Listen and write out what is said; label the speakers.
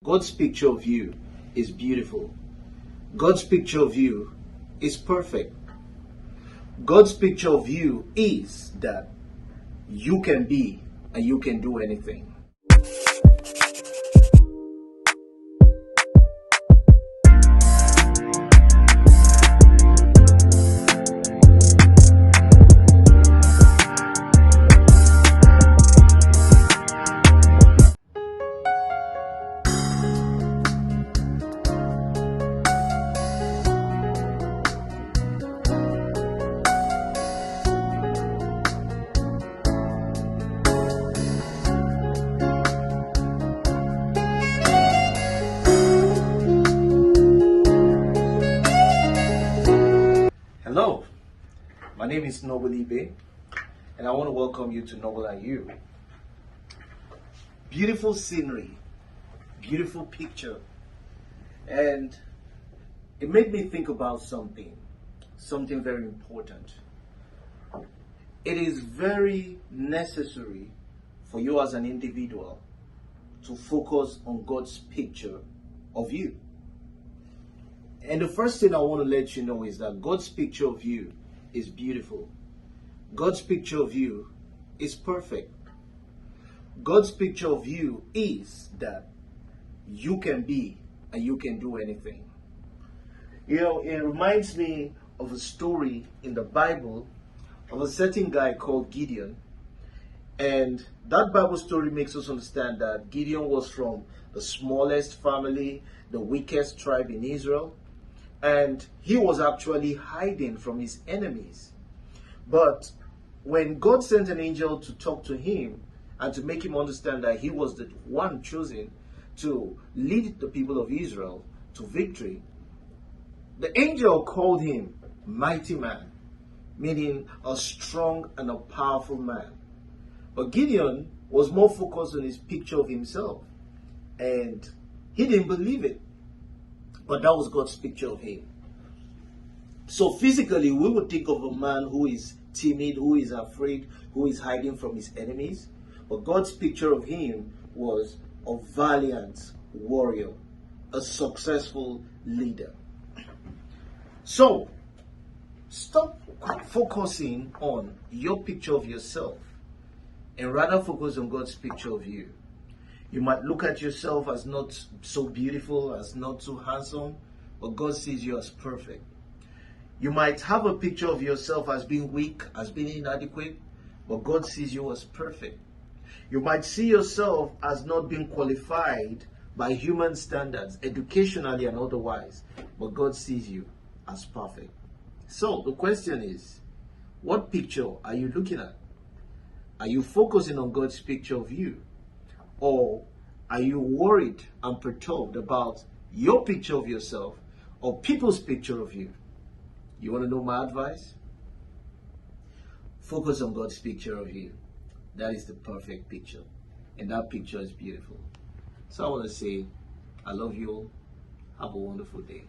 Speaker 1: God's picture of you is beautiful. God's picture of you is perfect. God's picture of you is that you can be and you can do anything. Hello, my name is Noble Ibe, and I want to welcome you to Noble&You. Beautiful scenery, beautiful picture, and it made me think about something very important. It is very necessary for you as an individual to focus on God's picture of you. And the first thing I want to let you know is that God's picture of you is beautiful. God's picture of you is perfect. God's picture of you is that you can be and you can do anything. You know, it reminds me of a story in the Bible of a certain guy called Gideon. And that Bible story makes us understand that Gideon was from the smallest family, the weakest tribe in Israel. And he was actually hiding from his enemies. But when God sent an angel to talk to him and to make him understand that he was the one chosen to lead the people of Israel to victory, the angel called him mighty man, meaning a strong and a powerful man. But Gideon was more focused on his picture of himself, and he didn't believe it. But that was God's picture of him. So physically, we would think of a man who is timid, who is afraid, who is hiding from his enemies. But God's picture of him was a valiant warrior, a successful leader. So, stop focusing on your picture of yourself and rather focus on God's picture of you. You might look at yourself as not so beautiful, as not so handsome, but God sees you as perfect. You might have a picture of yourself as being weak, as being inadequate, but God sees you as perfect. You might see yourself as not being qualified by human standards, educationally and otherwise, but God sees you as perfect. So the question is, what picture are you looking at? Are you focusing on God's picture of you? Or are you worried and perturbed about your picture of yourself or people's picture of you? You want to know my advice? Focus on God's picture of you. That is the perfect picture. And that picture is beautiful. So I want to say, I love you all. Have a wonderful day.